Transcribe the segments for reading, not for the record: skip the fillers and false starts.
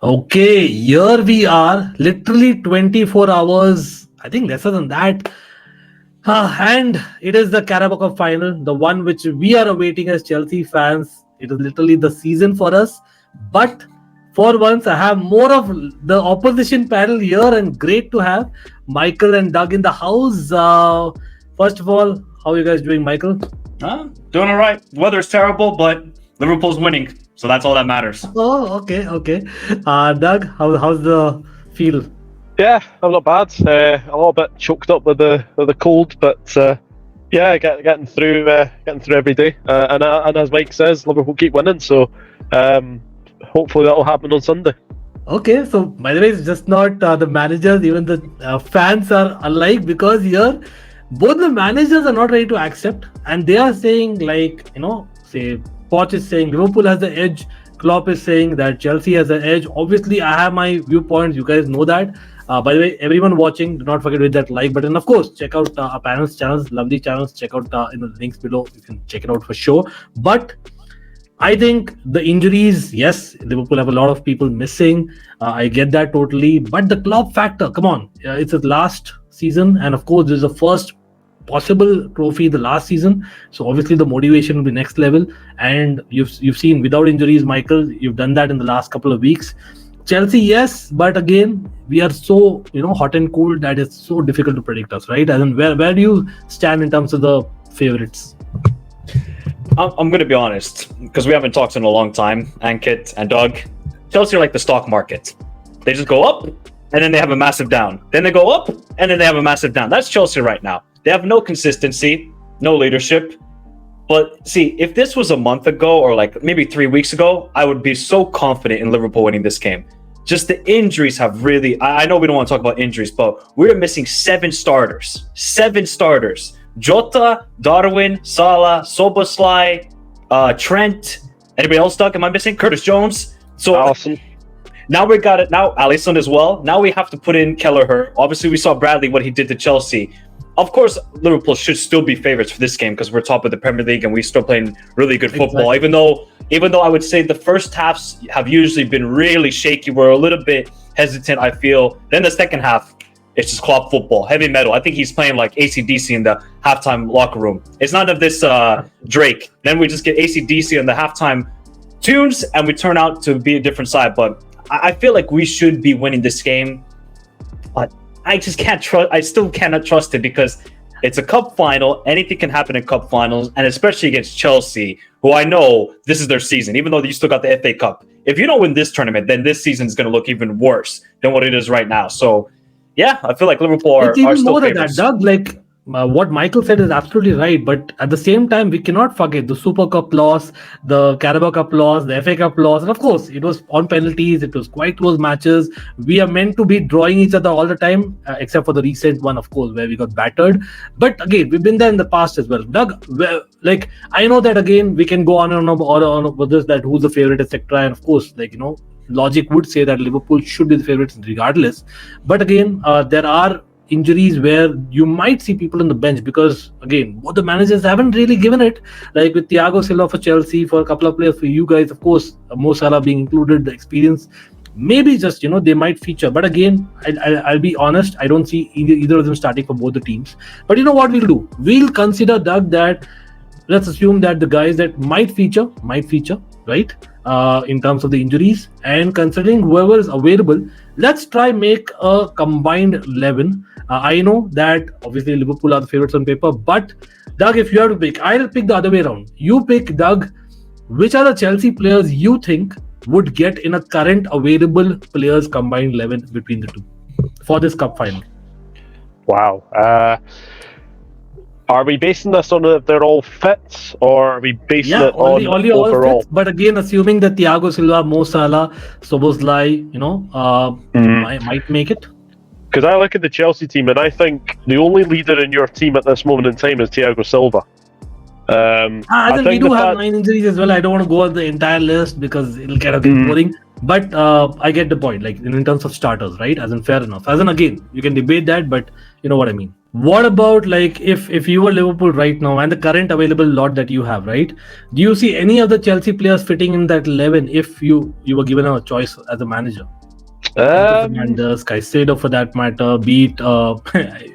Okay, here we are, literally 24 hours, I think lesser than that. And it is the Carabao Cup Final, the one which we are awaiting as Chelsea fans. It is literally the season for us. But for once, I have more of the opposition panel here, and great to have Michael and Doug in the house. First of all, how are you guys doing, Michael? Doing all right. Weather's terrible, but Liverpool's winning, so that's all that matters. Oh, okay. Doug, how's the feel? Yeah, I'm not bad. A little bit choked up with the cold, but yeah, getting through every day. And as Mike says, Liverpool keep winning, so hopefully that'll happen on Sunday. Okay, so by the way, it's just not the managers, even the fans are alike, because here both the managers are not ready to accept, and they are saying, like, say Poch is saying Liverpool has the edge, Klopp is saying that Chelsea has the edge. Obviously, I have my viewpoints, you guys know that. By the way, everyone watching, do not forget to hit that like button. Of course, check out our panels channels, lovely channels. Check out in the links below. You can check it out for sure. But I think the injuries, yes, Liverpool have a lot of people missing. I get that totally. But the Klopp factor, come on. It's his last season. And of course, this is the first possible trophy the last season. So obviously the motivation will be next level. And you've seen without injuries, Michael, you've done that in the last couple of weeks. Chelsea, yes, but again, we are so hot and cold that it's so difficult to predict us, right? And where do you stand in terms of the favorites? I'm going to be honest, because we haven't talked in a long time, Ankit and Doug. Chelsea are like the stock market. They just go up, and then they have a massive down. Then they go up, and then they have a massive down. That's Chelsea right now. They have no consistency, no leadership. But see, if this was a month ago or like maybe 3 weeks ago, I would be so confident in Liverpool winning this game. Just the injuries have really... I know we don't want to talk about injuries, but we're missing 7 starters. 7 starters. Jota, Darwin, Salah, Szoboszlai, Trent. Anybody else, Doug? Am I missing? Curtis Jones? So Alisson. Now we got it. Now Alisson as well. Now we have to put in Kelleher. Obviously, we saw Bradley, what he did to Chelsea. Of course, Liverpool should still be favorites for this game because we're top of the Premier League and we're still playing really good football. Exactly. Even though I would say the first halves have usually been really shaky, we're a little bit hesitant, I feel. Then the second half, it's just Klopp football, heavy metal. I think he's playing like AC/DC in the halftime locker room. It's none of this Drake. Then we just get AC/DC in the halftime tunes and we turn out to be a different side. But I feel like we should be winning this game. But I just can't trust. I still cannot trust it because it's a cup final. Anything can happen in cup finals, and especially against Chelsea, who I know this is their season. Even though you still got the FA Cup, if you don't win this tournament, then this season is going to look even worse than what it is right now. So, yeah, I feel like Liverpool are even still more than favorites. that, Doug. Like what Michael said is absolutely right, but at the same time, we cannot forget the Super Cup loss, the Carabao Cup loss, the FA Cup loss, and of course, it was on penalties. It was quite close matches. We are meant to be drawing each other all the time, except for the recent one, of course, where we got battered. But again, we've been there in the past as well. Doug, like I know that again, we can go on and on about this, that who's the favorite, etc. And of course, logic would say that Liverpool should be the favorites regardless. But again, there are injuries where you might see people on the bench because again both the managers haven't really given it, like with Thiago Silva for Chelsea, for a couple of players for you guys, of course, Mo Salah being included, the experience maybe just they might feature. But again, I'll be honest, I don't see either of them starting for both the teams. But you know what we'll do, we'll consider, Doug, that let's assume that the guys that might feature, right, in terms of the injuries, and considering whoever is available, let's try make a combined 11. I know that obviously Liverpool are the favorites on paper, but Doug, if you have to pick, I'll pick the other way around. You pick, Doug, which are the Chelsea players you think would get in a current available players combined 11 between the two for this cup final? Wow. Are we basing this on if they're all fit, or are we basing it on only overall? all fits, but again, assuming that Thiago Silva, Mo Salah, Szoboszlai, might make it. Because I look at the Chelsea team and I think the only leader in your team at this moment in time is Thiago Silva. I think we do have 9 injuries as well. I don't want to go on the entire list because it'll kind of get boring. But I get the point, like in terms of starters, right? As in, fair enough. As in, again, you can debate that, but you know what I mean. What about like if you were Liverpool right now and the current available lot that you have, right? Do you see any of the Chelsea players fitting in that 11 if you were given a choice as a manager? Fernandes, Caicedo for that matter, beat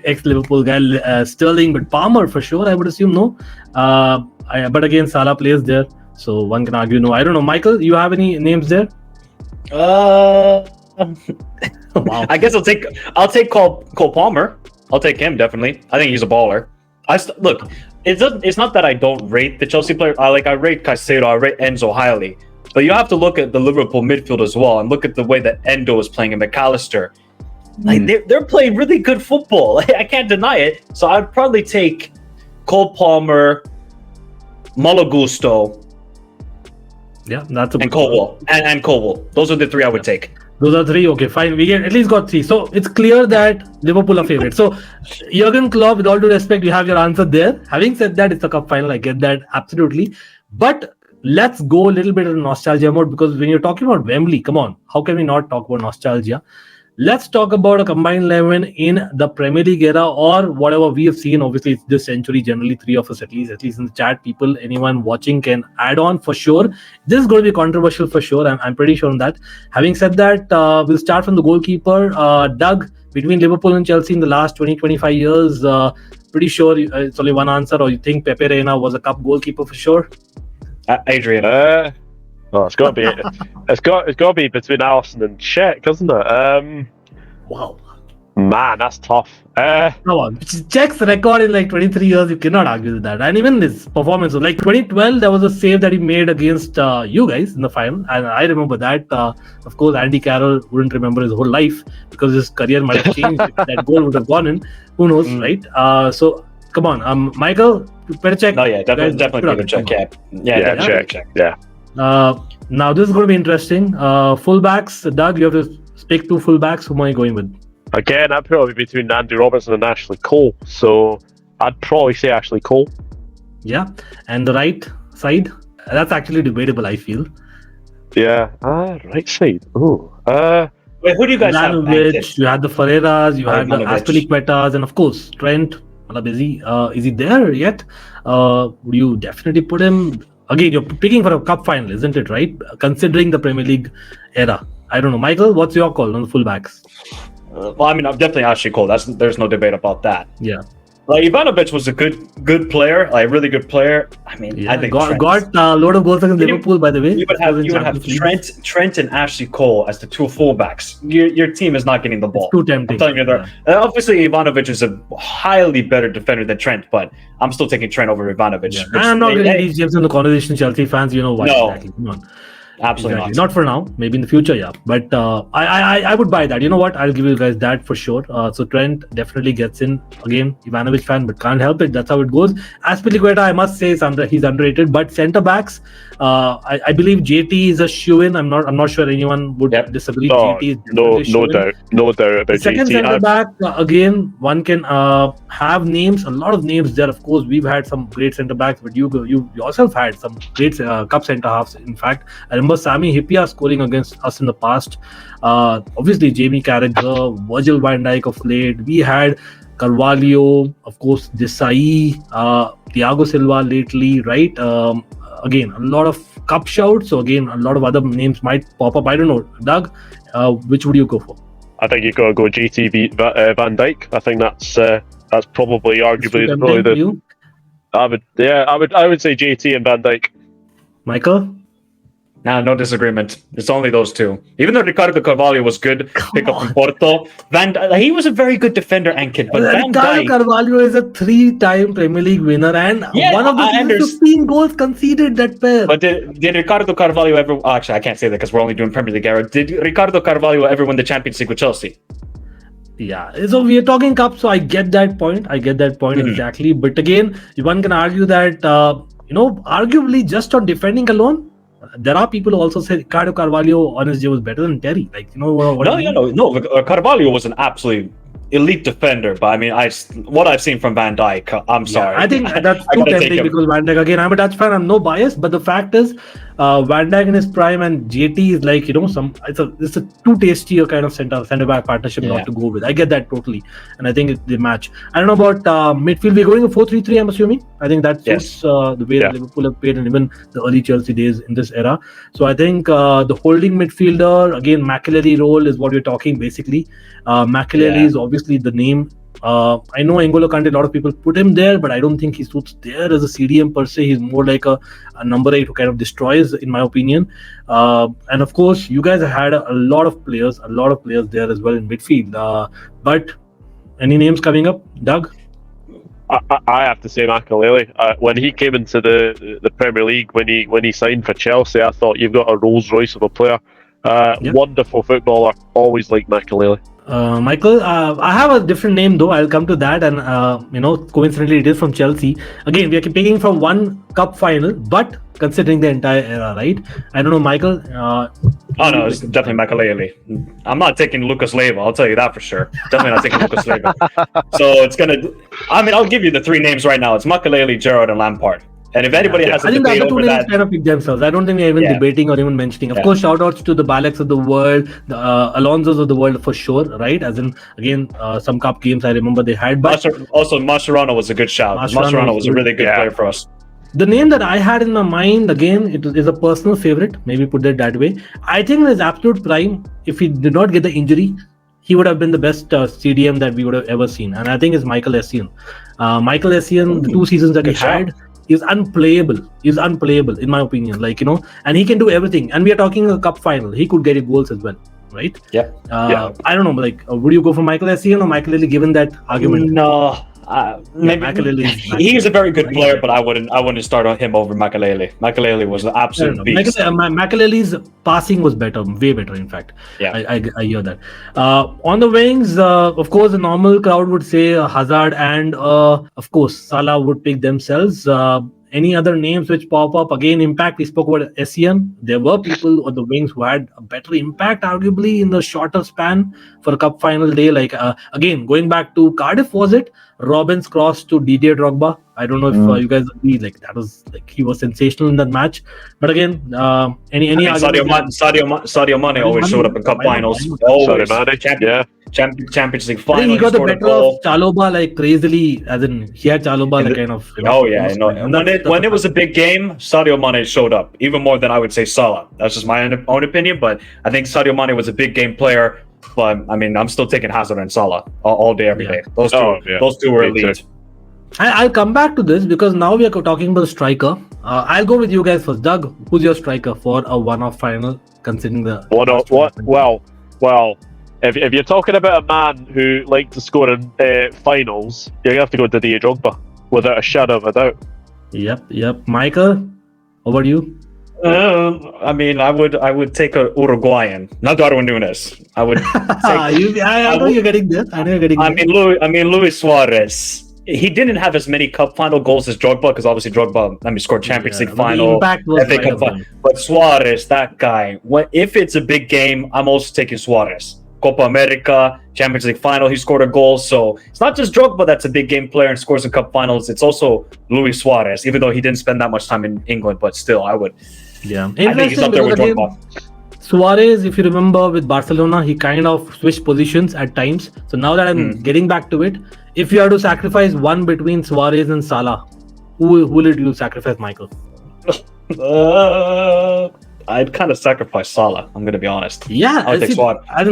ex-Liverpool guy Sterling, but Palmer for sure, I would assume no. But again, Salah plays there, so one can argue no. I don't know. Michael, you have any names there? Wow. I guess I'll take Cole Palmer. I'll take him definitely. I think he's a baller. Look, it's not that I don't rate the Chelsea player. I rate Caicedo, I rate Enzo highly. But you have to look at the Liverpool midfield as well, and look at the way that Endo is playing and McAllister. Like they're playing really good football. I can't deny it. So I'd probably take Cole Palmer, Malo Gusto, that's a and Colwell. And Colwell. Those are the three I would take. Those are three. Okay, fine. We at least got three. So it's clear that Liverpool are favorites. So Jurgen Klopp, with all due respect, you have your answer there. Having said that, it's a cup final. I get that absolutely. But let's go a little bit in nostalgia mode, because when you're talking about Wembley, come on, how can we not talk about nostalgia? Let's talk about a combined 11 in the Premier League era, or whatever we have seen. Obviously, it's this century, generally three of us at least in the chat. People, anyone watching can add on for sure. This is going to be controversial for sure. I'm pretty sure on that. Having said that, we'll start from the goalkeeper. Doug, between Liverpool and Chelsea in the last 20-25 years, pretty sure it's only one answer, or you think Pepe Reina was a cup goalkeeper for sure? Adrian. It's got to be between Alisson and Cech, isn't it? Wow, man, that's tough. Come on, Cech's record in like 23 years, you cannot argue with that. And even his performance, like 2012, there was a save that he made against you guys in the final, and I remember that. Of course, Andy Carroll wouldn't remember his whole life because his career might have changed if that goal would have gone in. Who knows, right? So come on, Michael, better check. No, yeah, definitely Peter Cech. Yeah, Cech. Yeah. Now this is going to be interesting. Fullbacks, Doug, you have to pick two fullbacks. Who am I going with? Again, I'd probably be between Andy Robertson and Ashley Cole. So I'd probably say Ashley Cole. Yeah, and the right side, that's actually debatable, I feel. Yeah, right side. Oh, wait, who do you guys have? Ivanovic, you had the Ferreiras, you had the Azpilicuetas, and of course Trent. Is he there yet? Would you definitely put him? Again, you're picking for a cup final, isn't it, right? Considering the Premier League era. I don't know. Michael, what's your call on the fullbacks? Well, I mean, I'm definitely Ashley Cole. There's no debate about that. Yeah. Ivanovic was a good player, a really good player. I mean, I think got a load of goals against Liverpool, by the way. You would have Trent and Ashley Cole as the two fullbacks. Your team is not getting the ball. It's too tempting. I'm telling you, obviously Ivanovic is a highly better defender than Trent, but I'm still taking Trent over Ivanovic. Yeah. I'm not getting these James in the conversation, Chelsea fans. You know why? No. Exactly. Come on. Absolutely not for now, maybe in the future, yeah, but I would buy that. You know what, I'll give you guys that for sure. So Trent definitely gets in. Again, Ivanovic fan, but can't help it, that's how it goes. Azpilicueta, I must say, he's underrated, but centre backs, I believe JT is a shoe-in. I'm not sure anyone would disagree. JT is no doubt about the second JT. centre back, again, one can have names, a lot of names there. Of course, we've had some great centre backs, but you yourself had some great cup centre halves. In fact, I remember Sami Hyypiä scoring against us in the past. Obviously, Jamie Carragher, Virgil van Dijk of late. We had Carvalho, of course, Desai, Thiago Silva lately, right? Again, a lot of cup shouts. So again, a lot of other names might pop up. I don't know. Doug, which would you go for? I think you've got to go JT Van Dijk. I think that's probably arguably the. I would say JT and Van Dijk. Michael? No disagreement. It's only those two. Even though Ricardo Carvalho was good, pick up from Porto, he was a very good defender and kid. But Van Dijk, Carvalho is a 3-time Premier League winner and one of the 15 goals conceded that pair. But did Ricardo Carvalho ever? Actually, I can't say that because we're only doing Premier League era. Did Ricardo Carvalho ever win the Champions League with Chelsea? Yeah, so we are talking cup, so I get that point. Exactly. But again, one can argue that arguably just on defending alone, there are people who also say Ricardo Carvalho on his day was better than Terry. No. Carvalho was an absolutely elite defender, but I mean, what I've seen from Van Dijk, I'm sorry. I think that's too tempting because Van Dijk, again, I'm a Dutch fan, I'm no bias, but the fact is, Van Dijk in his prime and JT is like, it's a too tasty a kind of center back partnership not to go with. I get that totally, and I think they match. I don't know about midfield. We're going a 4-3-3. I'm assuming. I think that suits the way that Liverpool have played and even the early Chelsea days in this era. So I think the holding midfielder again, Makelele role is what we're talking basically. Makelele is obviously the name. I know N'Golo Kante, a lot of people put him there, but I don't think he suits there as a CDM per se. He's more like a number 8 who kind of destroys, in my opinion. And of course, you guys have had a lot of players there as well in midfield. But any names coming up, Doug? I have to say Makelele. When he came into the Premier League, when he signed for Chelsea, I thought you've got a Rolls Royce of a player. Wonderful footballer. Always liked Makelele. Michael, I have a different name though. I'll come to that, and coincidentally, it is from Chelsea. Again, we are picking from one cup final, but considering the entire era, right? I don't know, Michael. No, it's definitely Makelele. I'm not taking Lucas Leiva. I'll tell you that for sure. Definitely not taking Lucas Leiva. So it's gonna. I'll give you the 3 names right now. It's Makelele, Gerrard, and Lampard. And if anybody has a debate over that, kind of pick themselves. I don't think we're even debating or even mentioning. Of course, shout outs to the Baleks of the world, the Alonsos of the world for sure, right? As in, again, some cup games I remember they had. But also, Mascherano was a good shout. Mascherano was a really good player for us. The name that I had in my mind, again, it is a personal favorite. Maybe put it that way. I think in his absolute prime, if he did not get the injury, he would have been the best CDM that we would have ever seen. And I think it's Michael Essien. Michael Essien, the 2 seasons that he had, is unplayable. He's unplayable in my opinion. And he can do everything. And we are talking a cup final. He could get goals as well, right? I don't know. Would you go for Michael Essien or Makelele given that argument? No. Maybe he's a very good player, but I wouldn't start on him over Makelele. Makelele was an absolute beast. Makelele's passing was better, way better, in fact. I hear that. On the wings, of course, the normal crowd would say Hazard and of course Salah would pick themselves. Any other names which pop up? Again, impact. We spoke about Essien. There were people on the wings who had a better impact, arguably, in the shorter span for a cup final day. Again, going back to Cardiff, was it? Robben's cross to Didier Drogba. I don't know if you guys agree. That was he was sensational in that match. But again, any Sadio Mane always showed up in cup finals. Always. Champions League final. He got the better of Chalobah crazily, as in he had Chalobah kind of. When it was a big game, Sadio Mane showed up even more than I would say Salah. That's just my own opinion, but I think Sadio Mane was a big game player. But I mean, I'm still taking Hazard and Salah all day, every day. Those two were elite. I'll come back to this because now we are talking about the striker. I'll go with you guys first. Doug, who's your striker for a one-off final? Considering the well, if you're talking about a man who liked to score in finals, you're gonna have to go to Didier Drogba without a shadow of a doubt. Yep. Michael, over to you. I mean, I would take a Uruguayan, not Darwin Nunes. I would. I know you're getting this. I mean, Luis Suarez. He didn't have as many cup final goals as Drogba because obviously Drogba, scored Champions League final, FA Cup final. But Suarez, that guy. If it's a big game, I'm also taking Suarez. Copa America, Champions League final, he scored a goal. So it's not just Drogba that's a big game player and scores in cup finals. It's also Luis Suarez, even though he didn't spend that much time in England. But still, I would. Yeah, I think he's up there with Drogba. Suarez, if you remember with Barcelona, he kind of switched positions at times. So now that I'm getting back to it, if you have to sacrifice one between Suarez and Salah, who will you sacrifice, Michael? I'd kind of sacrifice Salah. I'm going to be honest. Yeah, I think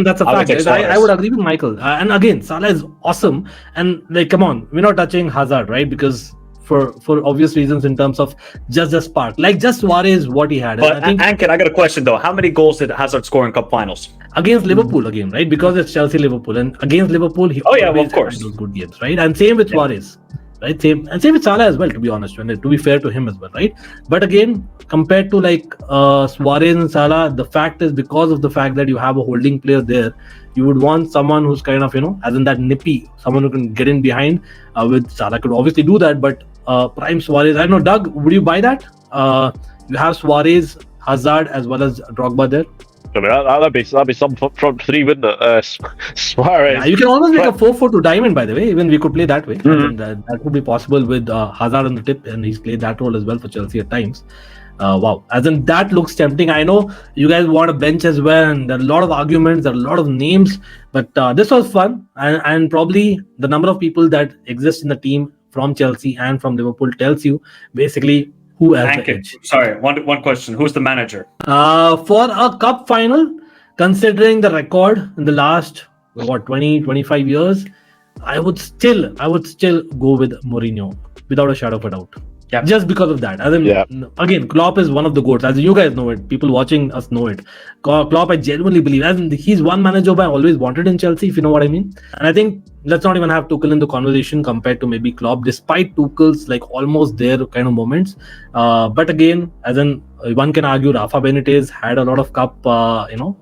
that's a fact. I would agree with Michael. And again, Salah is awesome. And come on, we're not touching Hazard, right? Because for obvious reasons in terms of just the spark. Just Suarez, what he had. But Ankit, I got a question though. How many goals did Hazard score in cup finals? Against Liverpool again, right? Because it's Chelsea Liverpool. And against Liverpool, he of course. Those good games, right? And same with Suarez. Right, same with Salah as well, to be honest, and to be fair to him as well, right? But again, compared to Suarez and Salah, the fact is because of the fact that you have a holding player there, you would want someone who's kind of as in that nippy, someone who can get in behind. With Salah could obviously do that, but prime Suarez. I don't know, Doug, would you buy that? You have Suarez, Hazard, as well as Drogba there. I mean, that'd be some front three, wouldn't it? Suarez. Yeah, you can always make a 4-4-2 diamond, by the way. Even we could play that way. That would be possible with Hazard on the tip, and he's played that role as well for Chelsea at times. Wow, as in that looks tempting. I know you guys want a bench as well, and there are a lot of arguments, there are a lot of names, but this was fun, and probably the number of people that exist in the team from Chelsea and from Liverpool tells you basically who has the edge. Sorry, one question. Who's the manager? For a cup final, considering the record in the last 20-25 years, I would still go with Mourinho without a shadow of a doubt. Yeah. Just because of that. Again, Klopp is one of the GOATs. As you guys know it, people watching us know it. Klopp, I genuinely believe, as in he's one manager I always wanted in Chelsea, if you know what I mean. And I think let's not even have Tuchel in the conversation compared to maybe Klopp, despite Tuchel's like almost there kind of moments. But again, as in one can argue, Rafa Benitez had a lot of cup,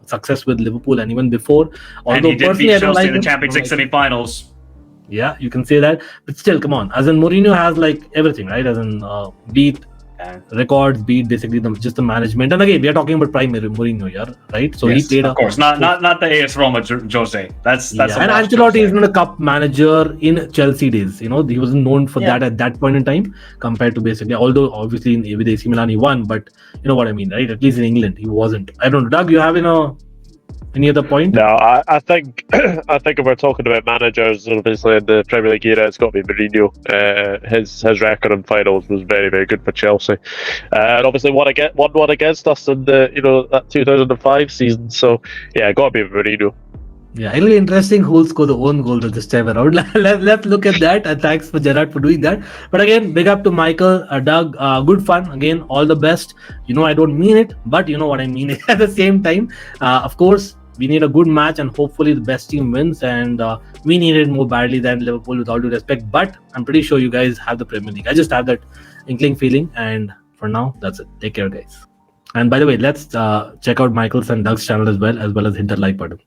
success with Liverpool and even before. Although and he did beat Chelsea in the Champions League semi-finals. Yeah, you can say that, but still, come on. As in Mourinho has like everything, right? As in beat records, beat basically just the management. And again, we are talking about prime Mourinho here, right? So yes, he played, of course, not the AS Roma Jose. That's and Ancelotti is not a cup manager in Chelsea days. He wasn't known for that at that point in time compared to basically. Although obviously with AC Milan he won, but you know what I mean, right? At least in England he wasn't. I don't know, Doug. You have any other point? No, I think if we're talking about managers, obviously in the Premier League era, it's got to be Mourinho. His record in finals was very, very good for Chelsea, and obviously won against us in the that 2005 season. So yeah, got to be Mourinho. Yeah, really interesting who'll score the own goal this time around. Let's look at that. And thanks for Gerrard for doing that. But again, big up to Michael, Doug. Good fun. Again, all the best. I don't mean it, but you know what I mean at the same time. Of course, we need a good match and hopefully the best team wins. And we need it more badly than Liverpool, with all due respect. But I'm pretty sure you guys have the Premier League. I just have that inkling feeling. And for now, that's it. Take care, guys. And by the way, let's check out Michael's and Doug's channel as well as hit the like button.